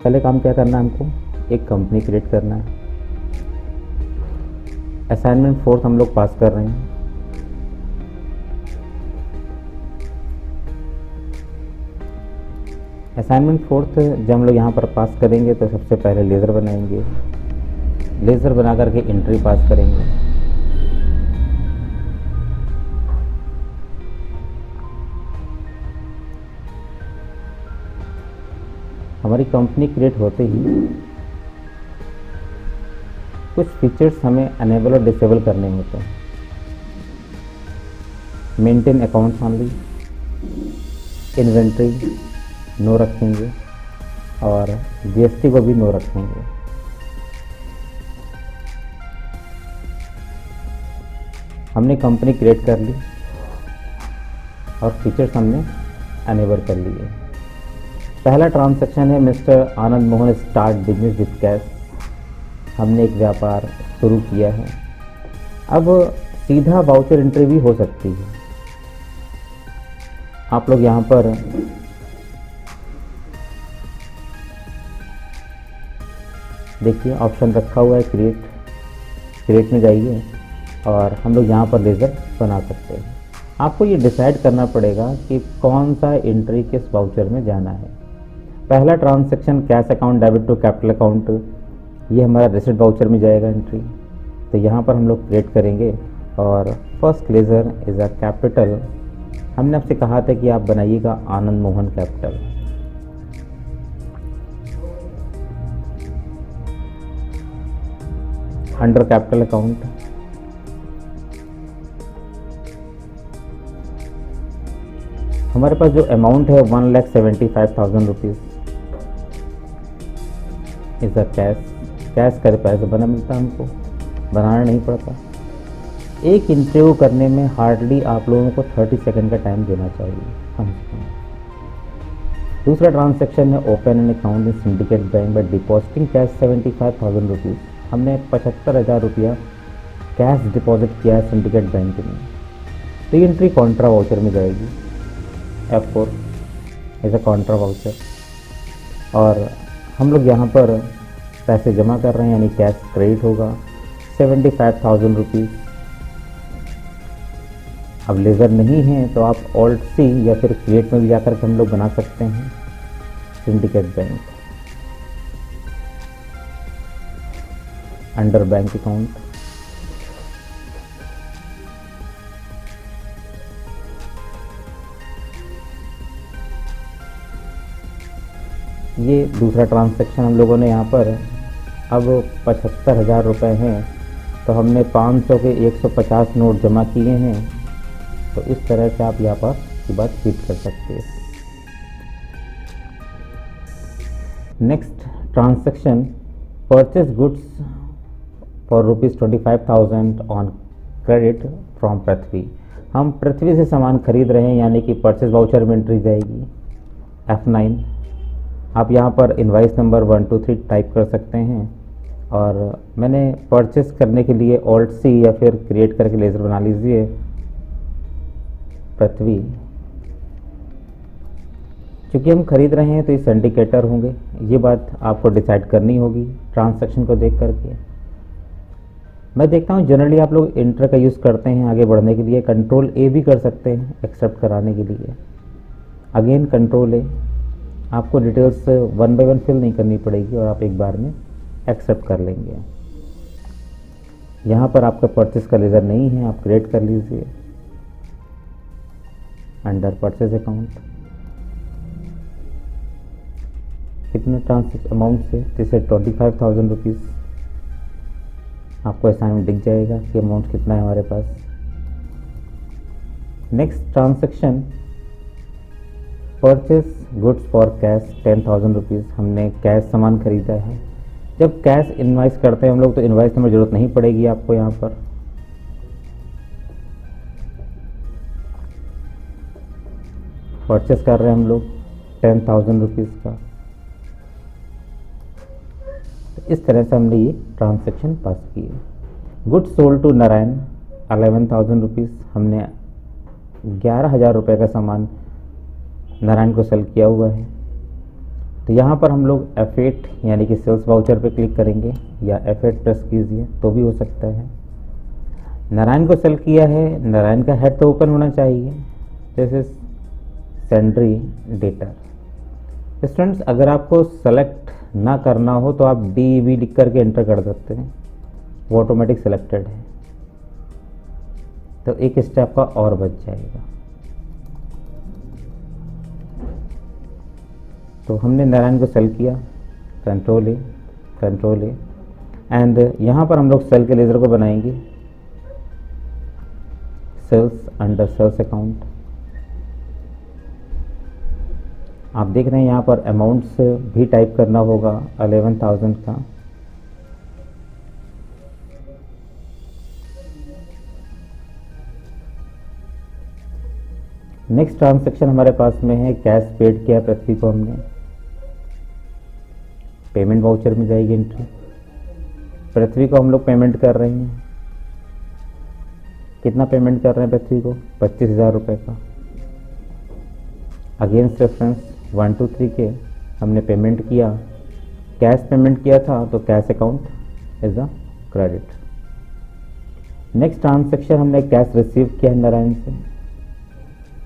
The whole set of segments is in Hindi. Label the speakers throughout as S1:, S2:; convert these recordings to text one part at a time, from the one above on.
S1: पहले काम क्या करना है हमको, एक कंपनी क्रिएट करना है। असाइनमेंट 4 हम लोग पास कर रहे हैं। असाइनमेंट 4 जब हम लोग यहाँ पर पास करेंगे तो सबसे पहले लेज़र बनाएंगे। लेज़र बना करके एंट्री पास करेंगे। हमारी कंपनी क्रिएट होते ही कुछ फीचर्स हमें अनेबल और डिसेबल करने होते हैं। मेंटेन अकाउंट्स ओनली, इन्वेंट्री नो रखेंगे और जीएसटी को भी नो रखेंगे। हमने कंपनी क्रिएट कर ली और फीचर्स हमने अनेबल कर लिए। पहला ट्रांजैक्शन है mister Anand Mohan start business with cash. हमने एक व्यापार शुरू किया है। अब सीधा वाउचर एंट्री भी हो सकती है। आप लोग यहाँ पर देखिए ऑप्शन रखा हुआ है क्रिएट में जाइए और हम लोग यहाँ पर लेज़र बना सकते हैं। आपको ये डिसाइड करना पड़ेगा कि कौन सा एंट्री किस वाउचर में जाना है। पहला transaction cash account debit to capital account, ये हमारा रिसिट वाउचर में जाएगा एंट्री। तो यहाँ पर हम लोग क्रिएट करेंगे और first ledger is a capital. हमने आपसे कहा था कि आप बनाइएगा Anand Mohan capital. Under capital account हमारे पास जो अमाउंट है 1,75,000 रुपीज़ इज़ अ कैश का पैसा बना मिलता है, हमको बनाना नहीं पड़ता। एक इंटरव्यू करने में हार्डली आप लोगों को 30 सेकंड का टाइम देना चाहिए कम से कम। दूसरा ट्रांजैक्शन है open an account in syndicate bank by depositing cash 75,000 rupees. हमने 75,000 रुपया कैश डिपॉजिट किया है सिंडिकेट बैंक में। तो ये एंट्री कॉन्ट्रा वाउचर में जाएगी। F4 as a Contra voucher. और हम लोग यहाँ पर पैसे जमा कर रहे हैं यानी कैश क्रेडिट होगा 75,000 रुपीज़। अब लेज़र नहीं है तो आप ऑल्ट सी या फिर क्रिएट में भी जाकर के हम लोग बना सकते हैं syndicate bank under bank account. ये दूसरा ट्रांजैक्शन हम लोगों ने यहाँ पर अब 75,000 रुपये हैं तो हमने 500 के 150 नोट जमा किए हैं। तो इस तरह से आप यहाँ पर की बात फीड कर सकते हैं। Next transaction purchase goods for ₹25,000 on credit from Prithvi. हम पृथ्वी से सामान खरीद रहे हैं यानी कि परचेज वाउचर में एंट्री जाएगी F9। आप यहाँ पर इनवाइस नंबर 123 टाइप कर सकते हैं और मैंने परचेस करने के लिए ऑल्ट सी या फिर क्रिएट करके लेज़र बना लीजिए पृथ्वी। क्योंकि हम खरीद रहे हैं तो ये सिंडिकेटर होंगे, ये बात आपको डिसाइड करनी होगी ट्रांजैक्शन को देख करके। मैं देखता हूँ जनरली आप लोग इंटर का यूज़ करते हैं आगे बढ़ने के लिए। कंट्रोल ए भी कर सकते हैं एक्सेप्ट कराने के लिए। अगेन कंट्रोल ए, आपको डिटेल्स 1 बाय 1 फिल नहीं करनी पड़ेगी और आप एक बार में एक्सेप्ट कर लेंगे। यहाँ पर आपका परचेस का लेज़र नहीं है, आप क्रिएट कर लीजिए अंडर परचेज अकाउंट। कितने ट्रांसफर अमाउंट से, जैसे 25,000 रुपीज़। आपको असाइनमेंट दिख जाएगा कि अमाउंट कितना है हमारे पास। Next transaction purchase goods for cash 10,000 rupees. हमने कैश सामान खरीदा है। जब कैश इनवाइस करते हैं हम लोग तो इनवाइस नंबर जरूरत नहीं पड़ेगी आपको। यहाँ पर परचेस कर रहे हैं हम लोग 10,000 रुपीज़ का। तो इस तरह से हमने ये ट्रांजैक्शन पास किए। Goods sold to Narayan 11,000 rupees. हमने 11,000 रुपये का सामान नारायण को सेल किया हुआ है। तो यहाँ पर हम लोग F8 यानी कि सेल्स वाउचर पे क्लिक करेंगे या F8 प्रेस कीजिए तो भी हो सकता है। नारायण को सेल किया है, नारायण का हेड तो ओपन होना चाहिए। This is sundry data. Students, अगर आपको सेलेक्ट ना करना हो तो आप DEV लिख करके एंटर कर सकते हैं, वो ऑटोमेटिक सेलेक्टेड है, तो एक स्टेप का और बच जाएगा। तो हमने नारायण को सेल किया, कंट्रोल ए एंड यहाँ पर हम लोग सेल के लेज़र को बनाएंगे, सेल्स अंडर सेल्स अकाउंट। आप देख रहे हैं यहाँ पर अमाउंट्स भी टाइप करना होगा 11,000 का। नेक्स्ट ट्रांजैक्शन हमारे पास में है, कैश पेड किया पृथ्वी को हमने, पेमेंट वाउचर में जाएगी एंट्री। पृथ्वी को हम लोग पेमेंट कर रहे हैं, कितना पेमेंट कर रहे हैं पृथ्वी को? 25,000 रुपये का। अगेंस्ट रेफरेंस 1 2 3 के हमने पेमेंट किया, कैश पेमेंट किया था तो cash account is a credit. Next transaction हमने कैश रिसीव किया है नारायण से,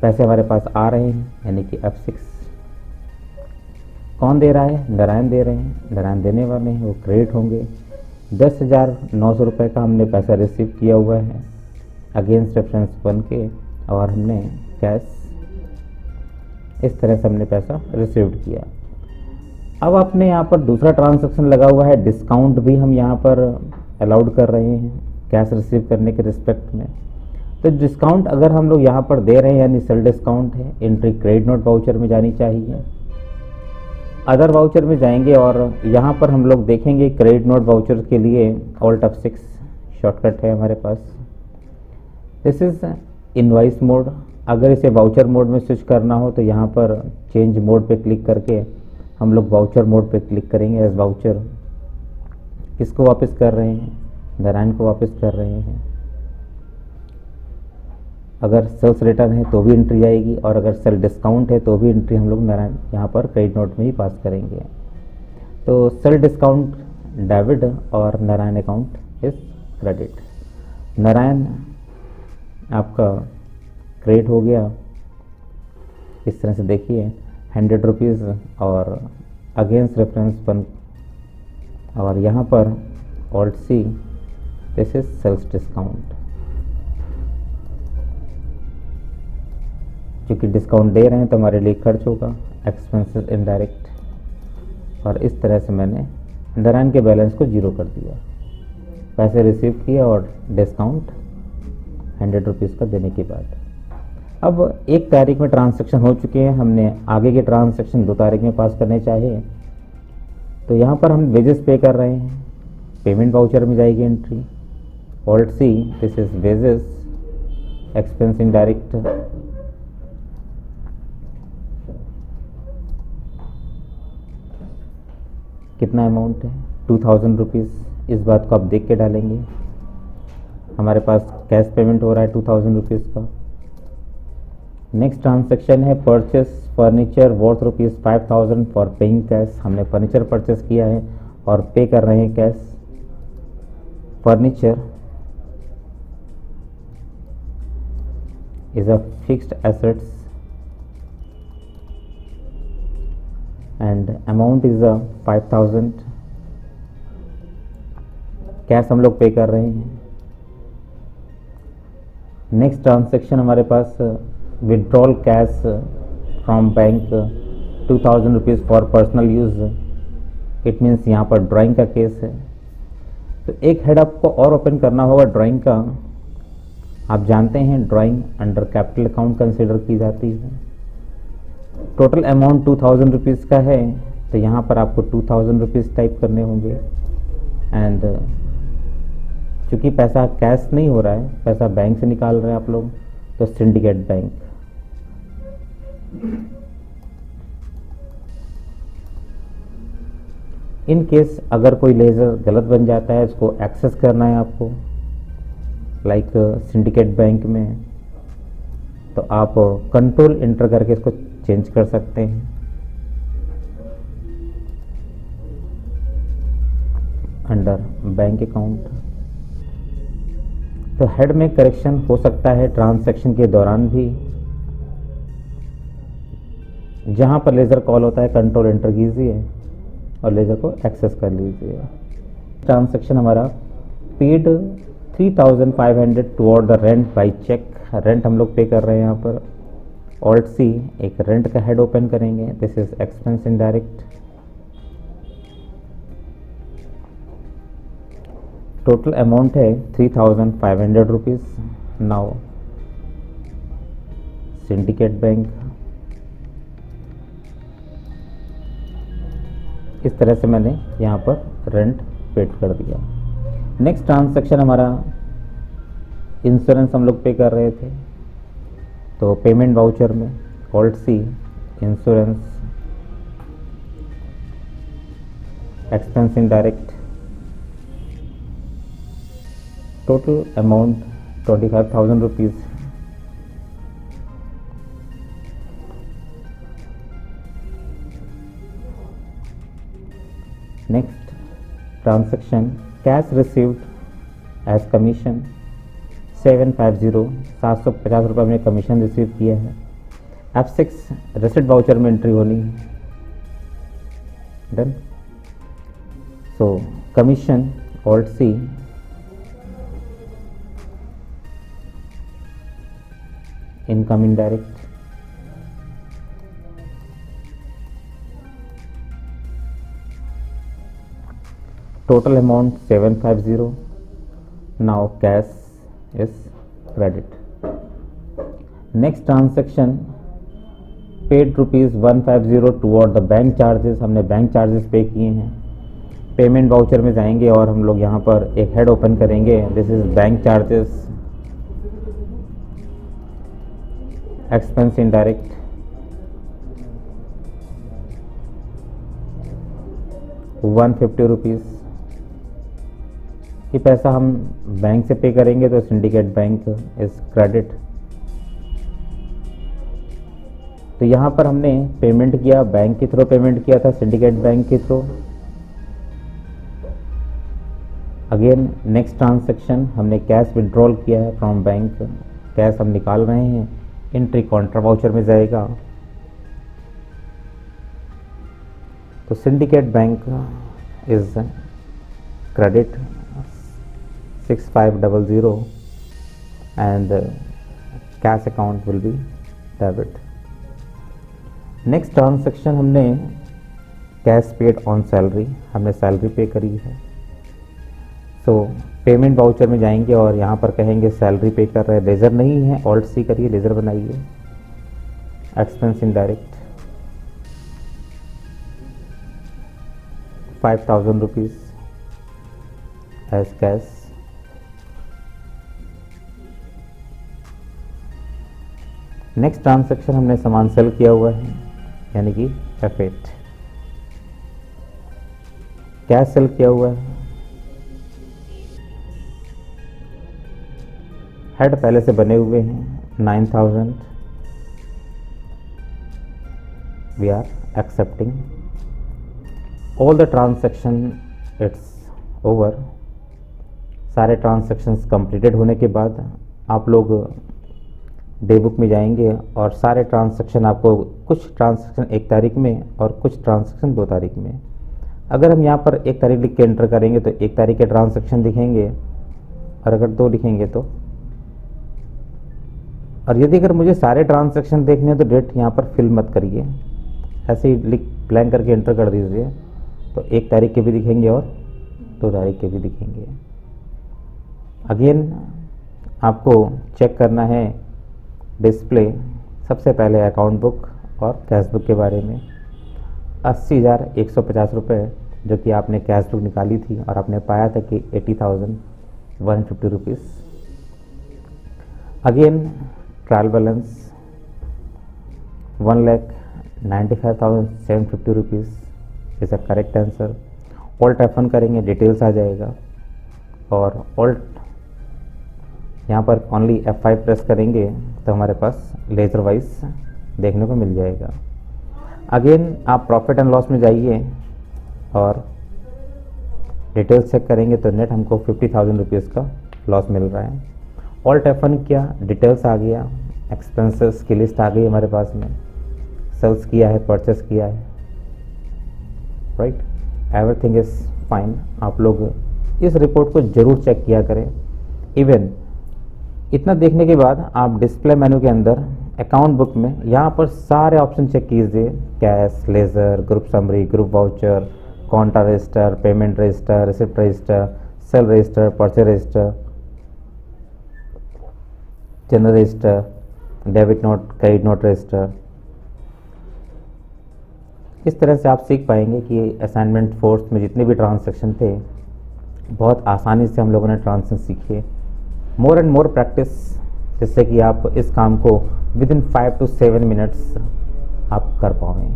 S1: पैसे हमारे पास आ रहे हैं यानी कि F6। कौन दे रहा है? नारायण दे रहे हैं, नारायण देने वाले हैं, वो क्रेडिट होंगे। 10,900 रुपये का हमने पैसा रिसीव किया हुआ है अगेंस्ट रेफरेंस 1 के, और हमने कैश इस तरह से हमने पैसा रिसीव्ड किया। अब अपने यहाँ पर दूसरा ट्रांजैक्शन लगा हुआ है, डिस्काउंट भी हम यहाँ पर अलाउड कर रहे हैं कैश रिसीव करने के रिस्पेक्ट में। तो डिस्काउंट अगर हम लोग यहाँ पर दे रहे हैं यानी सेल डिस्काउंट है, एंट्री क्रेडिट नोट वाउचर में जानी चाहिए। अदर वाउचर में जाएंगे और यहाँ पर हम लोग देखेंगे क्रेडिट नोट वाउचर के लिए Alt F6 शॉर्टकट है हमारे पास। This is invoice mode. अगर इसे वाउचर मोड में स्विच करना हो तो यहाँ पर चेंज मोड पे क्लिक करके हम लोग वाउचर मोड पे क्लिक करेंगे एज वाउचर। किसको वापस कर रहे हैं? नारायण को वापस कर रहे हैं। अगर सेल्स रिटर्न है तो भी एंट्री आएगी, और अगर सेल डिस्काउंट है तो भी एंट्री हम लोग नारायण यहाँ पर क्रेडिट नोट में ही पास करेंगे। तो सेल डिस्काउंट डेबिट और Narayan account is credit. Narayan आपका क्रेडिट हो गया, इस तरह से देखिए 100 रुपीज़ और अगेंस्ट रेफरेंस 1, और यहाँ पर Alt C, this is sales discount. क्योंकि डिस्काउंट दे रहे हैं तो हमारे लिए खर्च होगा, एक्सपेंसेस इनडायरेक्ट, और इस तरह से मैंने नारायण के बैलेंस को 0 कर दिया। पैसे रिसीव किया और डिस्काउंट 100 रुपीज़ का देने के बाद। अब 1 तारीख में ट्रांजैक्शन हो चुके हैं, हमने आगे के ट्रांजैक्शन 2 तारीख में पास करने चाहिए। तो यहाँ पर हम वेजेस पे कर रहे हैं, पेमेंट वाउचर में जाएगी entry Alt C, this is wages, expense indirect, कितना अमाउंट है? 2000 रुपीज़। इस बात को आप देख के डालेंगे, हमारे पास कैश पेमेंट हो रहा है 2000 रुपीज़ का। नेक्स्ट ट्रांजैक्शन है purchase furniture worth ₹5,000 for paying cash. हमने फर्नीचर परचेस किया है और पे कर रहे हैं cash. Furniture is a fixed assets and amount is a 5,000। Cash हम लोग पे कर रहे हैं। नेक्स्ट ट्रांजैक्शन हमारे पास withdrawal cash from bank 2,000 rupees for personal use. It means यहाँ पर ड्राइंग का केस है। तो एक हेड आपको और ओपन करना होगा ड्राइंग का। आप जानते हैं drawing under capital account consider की जाती है। टोटल अमाउंट 2,000 रुपीज़ का है, तो यहाँ पर आपको 2,000 रुपीज़ टाइप करने होंगे। एंड चूँकि पैसा कैश नहीं हो रहा है, पैसा बैंक से निकाल रहे हैं आप लोग, तो सिंडिकेट बैंक। इन केस अगर कोई लेजर गलत बन जाता है, इसको एक्सेस करना है आपको, लाइक सिंडिकेट बैंक में, तो आप कंट्रोल इंटर करके इसको चेंज कर सकते हैं। Under bank account. तो हेड में करेक्शन हो सकता है ट्रांजैक्शन के दौरान भी। जहां पर लेज़र कॉल होता है कंट्रोल एंटर कीजिए और लेज़र को एक्सेस कर लीजिए। ट्रांजैक्शन हमारा paid 3500 toward the rent by cheque. Rent हम लोग पे कर रहे हैं यहाँ पर। ऑल्ट सी एक रेंट का हेड ओपन करेंगे। This is expense indirect. Total amount है 3500 रुपीज़। Now syndicate bank. इस तरह से मैंने यहाँ पर रेंट पेड कर दिया। नेक्स्ट ट्रांजैक्शन हमारा इंश्योरेंस हम लोग पे कर रहे थे, तो पेमेंट वाउचर में alt C insurance expense indirect. Total amount 25,000 rupees. Next transaction cash received as commission 750 750 रुपये हमने कमीशन रिसीव किया है। F6 रेसिट वाउचर में एंट्री होनी है। Done. So commission alt C income indirect. Total amount 750। Now cash is credit. Next transaction paid ₹150 toward the bank charges. हमने बैंक चार्जेस पे किए हैं। पेमेंट वाउचर में जाएंगे और हम लोग यहाँ पर एक हेड ओपन करेंगे। This is bank charges expense indirect. ₹150। ये पैसा हम बैंक से पे करेंगे तो सिंडिकेट बैंक इज क्रेडिट। तो यहाँ पर हमने पेमेंट किया, बैंक के थ्रू पेमेंट किया था, सिंडिकेट बैंक के थ्रू। अगेन नेक्स्ट ट्रांजैक्शन हमने कैश विड्रॉल किया है फ्रॉम बैंक। कैश हम निकाल रहे हैं। एंट्री कॉन्ट्रा वाउचर में जाएगा। तो syndicate bank is credit 6500 and cash account will be debit. Next transaction हमने कैश पेड ऑन सैलरी। हमने सैलरी पे करी है। सो पेमेंट वाउचर में जाएंगे और यहाँ पर कहेंगे सैलरी पे कर रहे हैं। लेज़र नहीं है, ऑल्ट सी करिए, लेज़र बनाइए। Expense indirect 5,000 rupees as cash. Next transaction हमने सामान सेल किया हुआ है, यानी कि F8। कैश सेल किया हुआ है। हेड पहले से बने हुए हैं 9,000। We are accepting all the transaction. It's over. सारे ट्रांजैक्शंस कंप्लीटेड होने के बाद आप लोग डे बुक में जाएंगे और सारे ट्रांजैक्शन आपको, कुछ ट्रांजैक्शन 1 तारीख में और कुछ ट्रांजैक्शन 2 तारीख में। अगर हम यहाँ पर 1 तारीख लिख के एंटर करेंगे तो 1 तारीख के ट्रांजैक्शन दिखेंगे, और अगर 2 लिखेंगे तो। और यदि अगर मुझे सारे ट्रांजैक्शन देखने हैं तो डेट यहाँ पर फिल मत करिए, ऐसे ही लिख ब्लैंक करके एंटर कर दीजिए। तो 1 तारीख के भी दिखेंगे और 2 तारीख के भी दिखेंगे। अगेन आपको चेक करना है डिस्प्ले। सबसे पहले अकाउंट बुक और कैश बुक के बारे में। 80,150 रुपये जो कि आपने कैश बुक निकाली थी और आपने पाया था कि 80,150 rupees. Again trial balance 1,95,750 rupees is a correct answer. Alt F1 करेंगे, डिटेल्स आ जाएगा। और ऑल्ट यहाँ पर ओनली F5 प्रेस करेंगे तो हमारे पास लेजर वाइज देखने को मिल जाएगा। अगेन आप प्रॉफिट एंड लॉस में जाइए और डिटेल्स चेक करेंगे तो नेट हमको 50,000 रुपीज़ का लॉस मिल रहा है। ऑल्ट F1 किया, डिटेल्स आ गया, एक्सपेंसेस की लिस्ट आ गई हमारे पास में, सेल्स किया है, परचेस किया है, राइट, एवरीथिंग इज़ फाइन। आप लोग इस रिपोर्ट को ज़रूर चेक किया करें। इवन इतना देखने के बाद आप डिस्प्ले मेनू के अंदर अकाउंट बुक में यहाँ पर सारे ऑप्शन चेक कीजिए, cash, ledger, group summary, group voucher, contra register, payment register, receipt register, sale register, purchase register, journal register, debit note, credit note register. इस तरह से आप सीख पाएंगे कि असाइनमेंट फोर्स में जितने भी ट्रांसैक्शन थे बहुत आसानी से हम लोगों ने ट्रांसैक्शन सीखे। मोर एंड मोर प्रैक्टिस, जिससे कि आप इस काम को विद इन 5 to 7 मिनट्स आप कर पाएँ।